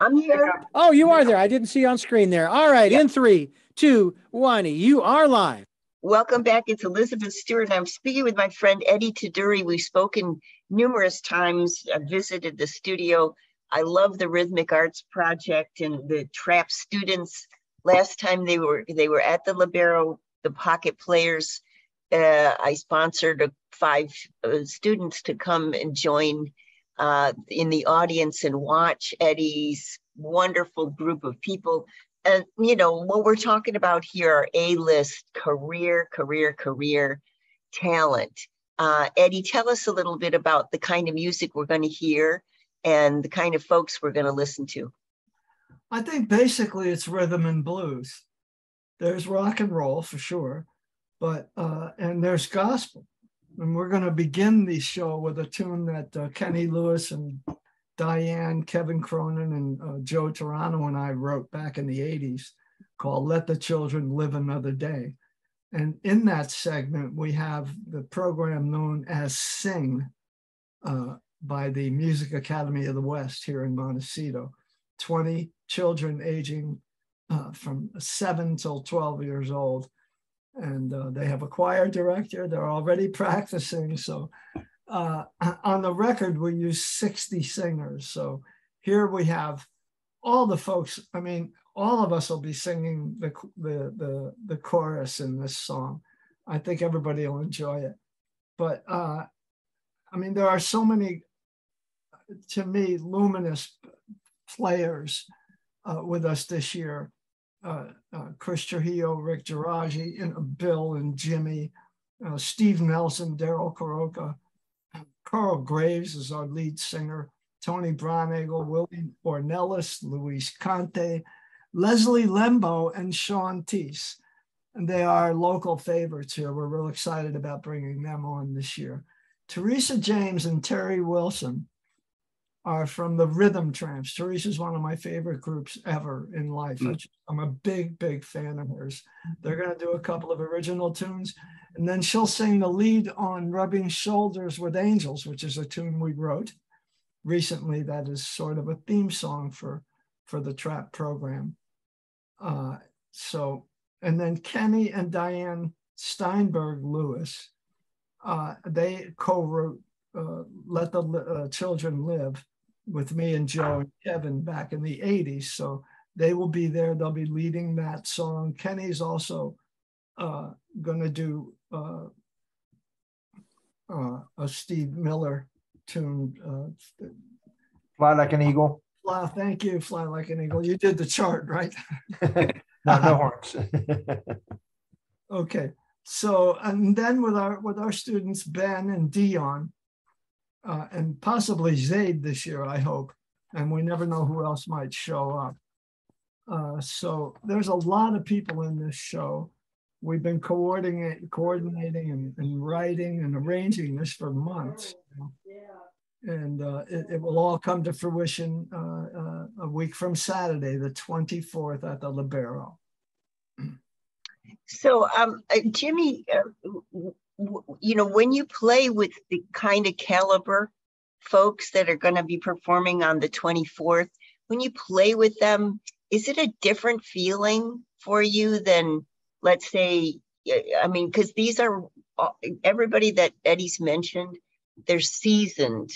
Speaker 2: I'm here.
Speaker 6: Oh, you are there. I didn't see you on screen there. All right, in 3, 2, 1, you are live.
Speaker 2: Welcome back. It's Elizabeth Stewart, and I'm speaking with my friend Eddie Taduri. We've spoken numerous times. I've visited the studio. I love the Rhythmic Arts Project and the Trap students. Last time they were at the Libero, the Pocket Players. I sponsored 5 students to come and join in the audience and watch Eddie's wonderful group of people. And, what we're talking about here are A-list career talent. Eddie, tell us a little bit about the kind of music we're going to hear and the kind of folks we're going to listen to.
Speaker 8: I think basically it's rhythm and blues. There's rock and roll for sure. But and there's gospel, and we're going to begin the show with a tune that Kenny Lewis and Diane, Kevin Cronin, and Joe Turano and I wrote back in the 80s called Let the Children Live Another Day. And in that segment, we have the program known as Sing by the Music Academy of the West here in Montecito. 20 children aging from 7 till 12 years old. And they have a choir director. They're already practicing. So on the record, we use 60 singers. So here we have all the folks. I mean, all of us will be singing the chorus in this song. I think everybody will enjoy it. But I mean, there are so many, to me, luminous players with us this year. Chris Trujillo, Rick Giraji, and Bill and Jimmy, Steve Nelson, Daryl Caroca, Carl Graves is our lead singer, Tony Brownagel, Willie Ornelas, Luis Conte, Leslie Lembo, and Sean Teese. And they are local favorites here. We're real excited about bringing them on this year. Teresa James and Terry Wilson are from the Rhythm Tramps. Teresa's one of my favorite groups ever in life. I'm a big, big fan of hers. They're going to do a couple of original tunes, and then she'll sing the lead on Rubbing Shoulders with Angels, which is a tune we wrote recently that is sort of a theme song for the Trap program. And then Kenny and Diane Steinberg Lewis, they co-wrote Let the Children Live with me and Joe and Kevin back in the 80s. So they will be there. They'll be leading that song. Kenny's also going to do a Steve Miller tune.
Speaker 11: Fly Like an Eagle.
Speaker 8: Thank you, Fly Like an Eagle. You did the chart, right?
Speaker 11: No horns.
Speaker 8: Okay. So, and then with our students, Ben and Dion, and possibly Zaid this year, I hope. And we never know who else might show up. So there's a lot of people in this show. We've been coordinating and writing and arranging this for months. And it will all come to fruition a week from Saturday, the 24th at the Libero.
Speaker 2: So, Jimmy, you know, when you play with the kind of caliber folks that are going to be performing on the 24th, when you play with them, is it a different feeling for you than, let's say, I mean, because these are everybody that Eddie's mentioned, they're seasoned.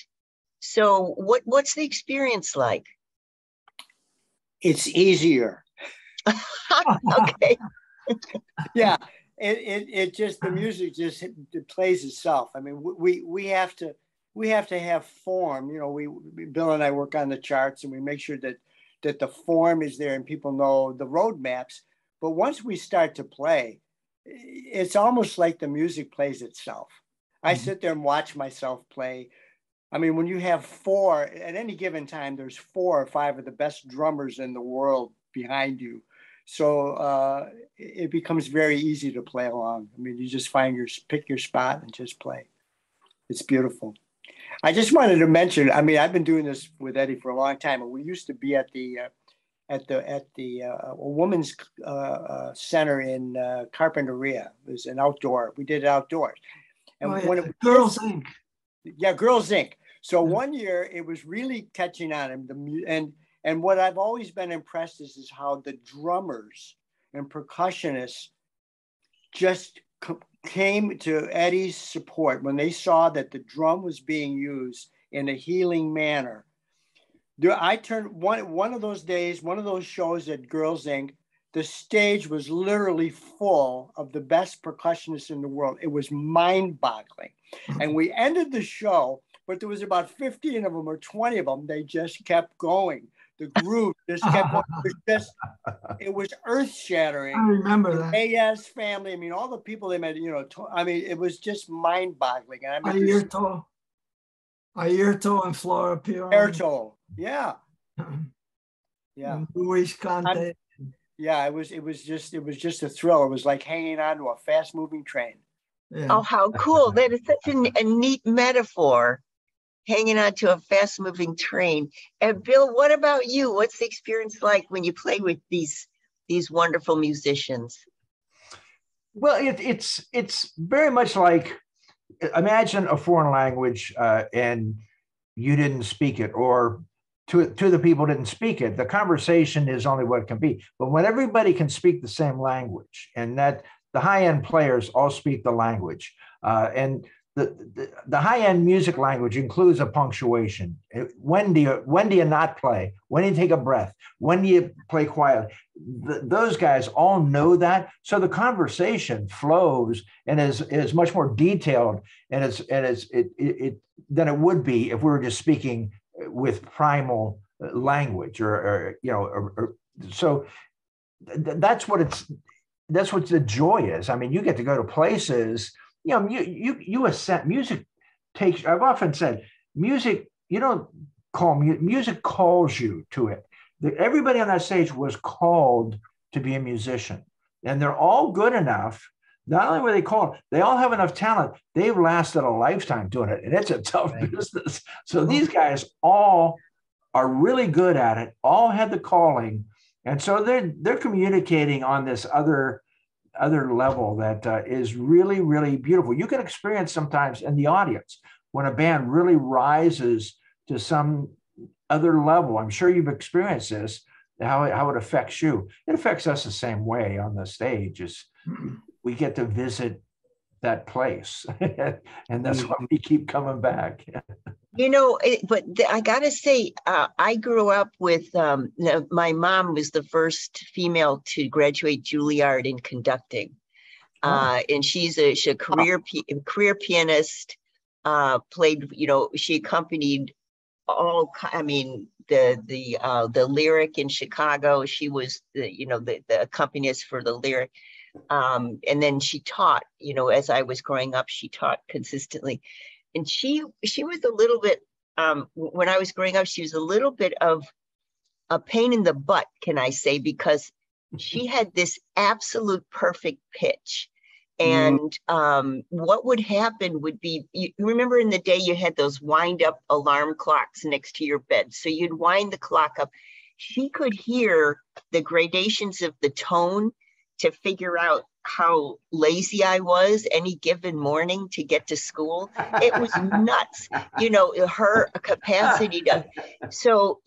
Speaker 2: So what's the experience like?
Speaker 9: It's easier.
Speaker 2: Okay.
Speaker 9: Yeah, it just, the music just it plays itself. I mean, we have to have form. You know, Bill and I work on the charts, and we make sure that the form is there and people know the road maps. But once we start to play, it's almost like the music plays itself. I sit there and watch myself play. I mean, when you have four, at any given time, there's 4 or 5 of the best drummers in the world behind you. So it becomes very easy to play along. I mean, you just pick your spot and just play. It's beautiful. I just wanted to mention, I mean, I've been doing this with Eddie for a long time, and we used to be at the women's center in Carpinteria. It was an outdoor. We did it outdoors. And when it
Speaker 8: Girls Inc.
Speaker 9: Yeah, Girls Inc. So one year it was really catching on him. And what I've always been impressed is how the drummers and percussionists just came to Eddie's support when they saw that the drum was being used in a healing manner. I turned one of those days, one of those shows at Girls Inc., the stage was literally full of the best percussionists in the world. It was mind-boggling. And we ended the show, but there was about 15 of them or 20 of them. They just kept going. The groove just kept going. It was earth-shattering.
Speaker 8: I remember that.
Speaker 9: A.S. family, I mean, all the people they met, you know, I mean, it was just mind-boggling. And I mean,
Speaker 8: Ayrton and Flora Piron.
Speaker 9: Ayrton, yeah. Yeah.
Speaker 8: Luis Conte.
Speaker 9: Yeah, it was just a thrill. It was like hanging on to a fast-moving train.
Speaker 2: Yeah. Oh, how cool. That is such a neat metaphor, hanging on to a fast-moving train. And Bill, what about you? What's the experience like when you play with these wonderful musicians?
Speaker 11: Well, it's very much like, imagine a foreign language and you didn't speak it, or two of the people didn't speak it. The conversation is only what it can be. But when everybody can speak the same language, and that the high-end players all speak the language, and the high-end music language includes a punctuation. When do you not play? When do you take a breath? When do you play quietly? Those guys all know that. So the conversation flows and is much more detailed and than it would be if we were just speaking with primal language so that's what the joy is. I mean, you get to go to places, you know, you ascend. Music takes, I've often said, music, you don't call music calls you to it. Everybody on that stage was called to be a musician, and they're all good enough. Not only were they called, they all have enough talent. They've lasted a lifetime doing it, and it's a tough business. So these guys all are really good at it, all had the calling. And so they're communicating on this other level that is really, really beautiful. You can experience sometimes in the audience when a band really rises to some other level. I'm sure you've experienced this, how it affects you. It affects us the same way on the stage. We get to visit that place, and that's why we keep coming back.
Speaker 2: You know, but I gotta say, I grew up with, my mom was the first female to graduate Juilliard in conducting. And she's a career pianist, played, you know, she accompanied the Lyric in Chicago. She was the accompanist for the Lyric. And then she taught, you know, as I was growing up, she taught consistently. And she was a little bit, when I was growing up, she was a little bit of a pain in the butt, can I say, because she had this absolute perfect pitch. And what would happen would be, you remember in the day you had those wind up alarm clocks next to your bed. So you'd wind the clock up. She could hear the gradations of the tone to figure out how lazy I was any given morning to get to school. It was nuts, her capacity to. So,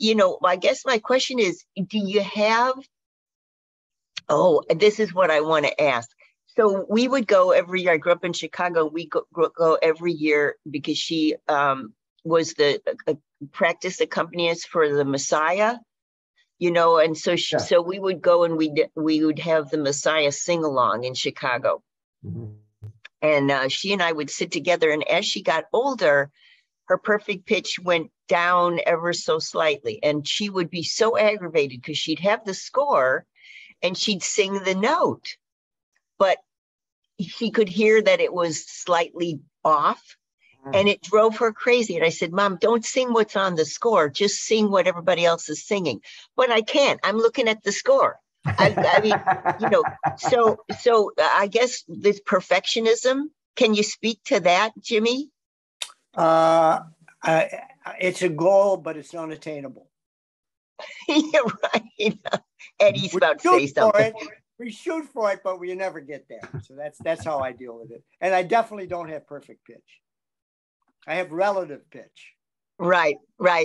Speaker 2: I guess my question is, do you have, this is what I want to ask. So we would go every year. I grew up in Chicago. We go every year because she was the practice accompanist for the Messiah. And so so we would go and we would have the Messiah sing along in Chicago. Mm-hmm. And she and I would sit together. And as she got older, her perfect pitch went down ever so slightly. And she would be so aggravated because she'd have the score and she'd sing the note, but she could hear that it was slightly off. And it drove her crazy. And I said, Mom, don't sing what's on the score. Just sing what everybody else is singing. But I can't. I'm looking at the score. I mean, so I guess this perfectionism, can you speak to that, Jimmy?
Speaker 9: It's a goal, but it's unattainable.
Speaker 2: Yeah, right. Eddie's about to say something.
Speaker 9: We shoot for it, but we never get there. So that's how I deal with it. And I definitely don't have perfect pitch. I have relative pitch.
Speaker 2: Right.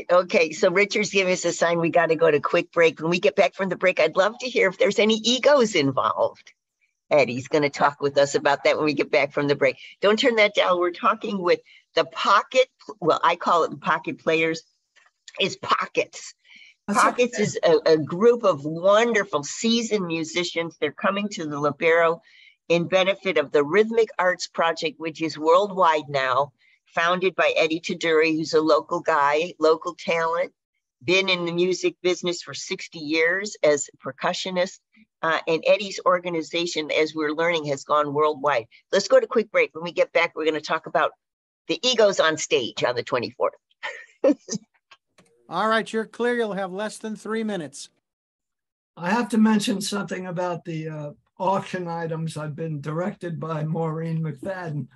Speaker 2: Okay. So Richard's giving us a sign. We got to go to quick break. When we get back from the break, I'd love to hear if there's any egos involved. Eddie's going to talk with us about that when we get back from the break. Don't turn that down. We're talking with the pocket. Well, I call it the pocket players. Is Pockets. Pockets is a group of wonderful seasoned musicians. They're coming to the Libero in benefit of the Rhythmic Arts Project, which is worldwide now. Founded by Eddie Taduri, who's a local guy, local talent, been in the music business for 60 years as a percussionist. And Eddie's organization, as we're learning, has gone worldwide. Let's go to quick break. When we get back, we're going to talk about the egos on stage on the 24th.
Speaker 6: All right, you're clear. You'll have less than 3 minutes.
Speaker 8: I have to mention something about the auction items. I've been directed by Maureen McFadden.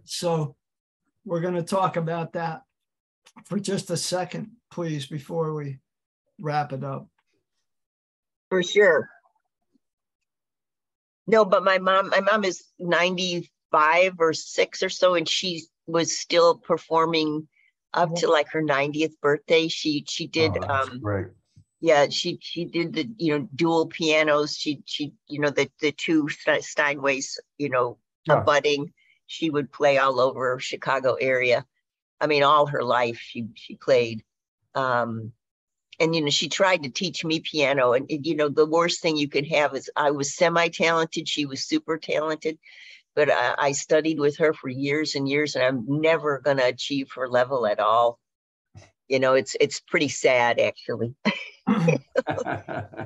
Speaker 8: So we're going to talk about that for just a second, please, before we wrap it up.
Speaker 2: For sure. No, but my mom is 95 or 6 or so, and she was still performing up to like her 90th birthday. She did
Speaker 11: great.
Speaker 2: Yeah, she did the dual pianos. She the two Steinways, abutting. She would play all over Chicago area. I mean, all her life she played. And, she tried to teach me piano. And, the worst thing you could have is I was semi-talented. She was super talented. But I studied with her for years and years, and I'm never going to achieve her level at all. It's pretty sad, actually.
Speaker 8: Do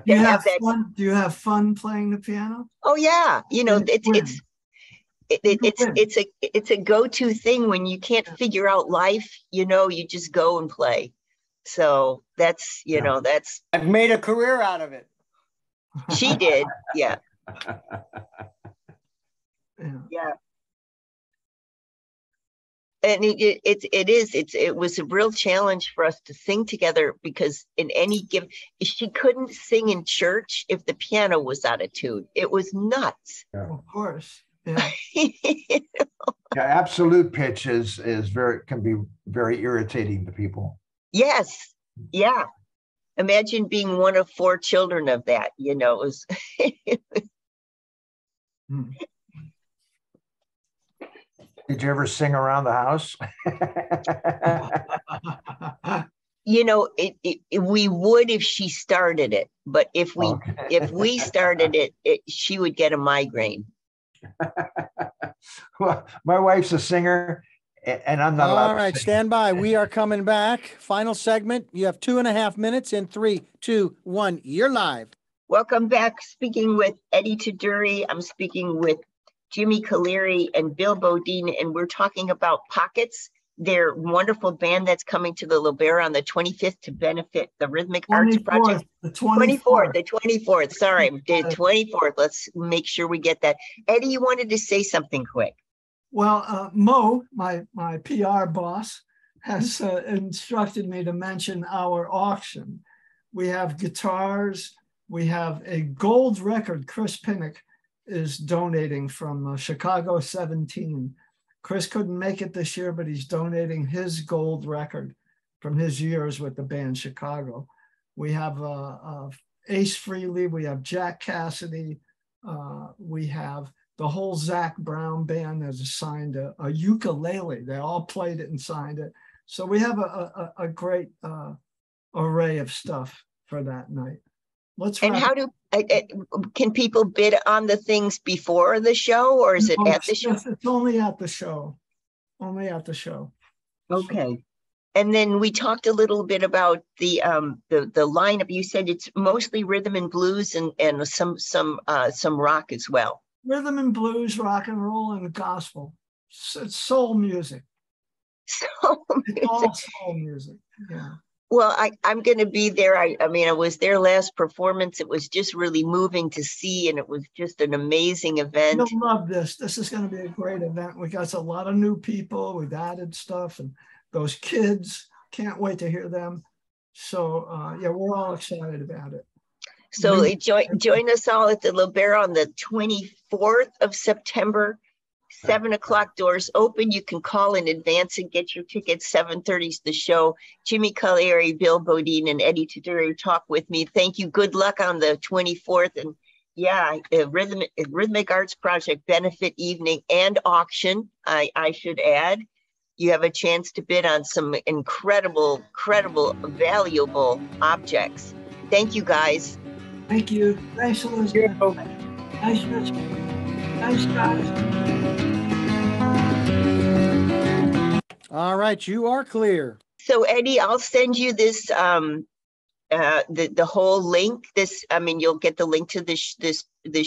Speaker 8: you have fun playing the piano?
Speaker 2: Oh, yeah. It's a go-to thing when you can't figure out life, you just go and play. So that's
Speaker 9: I've made a career out of it.
Speaker 2: She did. Yeah. Yeah. And it was a real challenge for us to sing together because she couldn't sing in church if the piano was out of tune. It was nuts.
Speaker 8: Yeah. Of course. Yeah.
Speaker 11: Yeah, absolute pitch can be very irritating to people.
Speaker 2: Yes. Yeah. Imagine being one of 4 children of that, it was.
Speaker 11: Did you ever sing around the house?
Speaker 2: We would if she started it, but if we started it, she would get a migraine.
Speaker 11: Well, my wife's a singer, and I'm not allowed.
Speaker 6: All right, stand by. We are coming back. Final segment. You have 2.5 minutes in 3, 2, 1. You're live.
Speaker 2: Welcome back. Speaking with Eddie Taduri. I'm speaking with Jimmy Caleri and Bill Bodine, and we're talking about Pockets, their wonderful band that's coming to the Libero on the 25th to benefit the Rhythmic Arts Project.
Speaker 8: The 24th.
Speaker 2: Sorry, the 24th. Let's make sure we get that. Eddie, you wanted to say something quick.
Speaker 8: Well, Mo, my PR boss, has instructed me to mention our auction. We have guitars, We have a gold record. Chris Pinnock is donating from Chicago 17. Chris couldn't make it this year, but he's donating his gold record from his years with the band Chicago. We have Ace Frehley, we have Jack Cassidy, we have the whole Zach Brown band has signed a ukulele. They all played it and signed it. So we have a great array of stuff for that night.
Speaker 2: And how can people bid on the things before the show, or is it at the show?
Speaker 8: It's only at the show. Only at the show.
Speaker 2: Okay. And then we talked a little bit about the lineup. You said it's mostly rhythm and blues and some rock as well.
Speaker 8: Rhythm and blues, rock and roll, and gospel. It's soul music.
Speaker 2: Soul music.
Speaker 8: It's all soul music. Yeah.
Speaker 2: Well, I'm going to be there. I mean, I was their last performance. It was just really moving to see, and it was just an amazing event.
Speaker 8: You'll love this. This is going to be a great event. We got a lot of new people. We've added stuff, and those kids, can't wait to hear them. So, yeah, we're all excited about it.
Speaker 2: So join us all at the Libera on the 24th of September. 7 o'clock doors open. You can call in advance and get your tickets. 7:30 is the show. Jimmy Collieri, Bill Bodine, and Eddie Taduri talk with me. Thank you. Good luck on the 24th. And yeah, Rhythmic Arts Project benefit evening and auction. I should add, you have a chance to bid on some incredible, valuable objects. Thank you, guys.
Speaker 8: Thank you. Thanks, Elizabeth. Nice, Rich. Nice, guys.
Speaker 6: All right, you are clear.
Speaker 2: So Eddie, I'll send you this the whole link. You'll get the link to this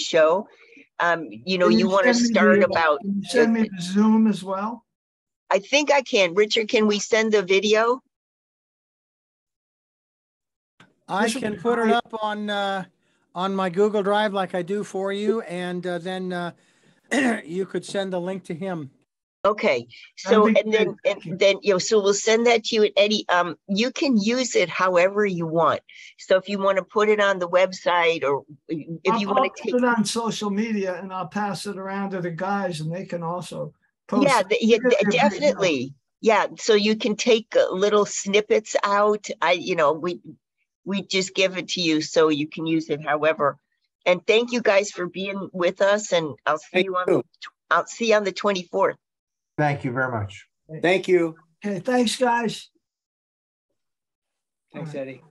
Speaker 2: show. You want to start about.
Speaker 8: Can you send me the Zoom as well?
Speaker 2: I think I can. Richard, can we send the video?
Speaker 6: I can put it up on my Google Drive like I do for you, and then you could send the link to him.
Speaker 2: Okay. So so we'll send that to you, Eddie. You can use it however you want. So if you want to put it on the website, or if you want to take
Speaker 8: it on social media, and I'll pass it around to the guys, and they can also post.
Speaker 2: Yeah, definitely. Yeah. So you can take little snippets out. We just give it to you so you can use it however. And thank you guys for being with us. And I'll see you on the 24th.
Speaker 11: Thank you very much.
Speaker 9: Thank you.
Speaker 8: Okay, thanks, guys.
Speaker 9: Thanks, Eddie.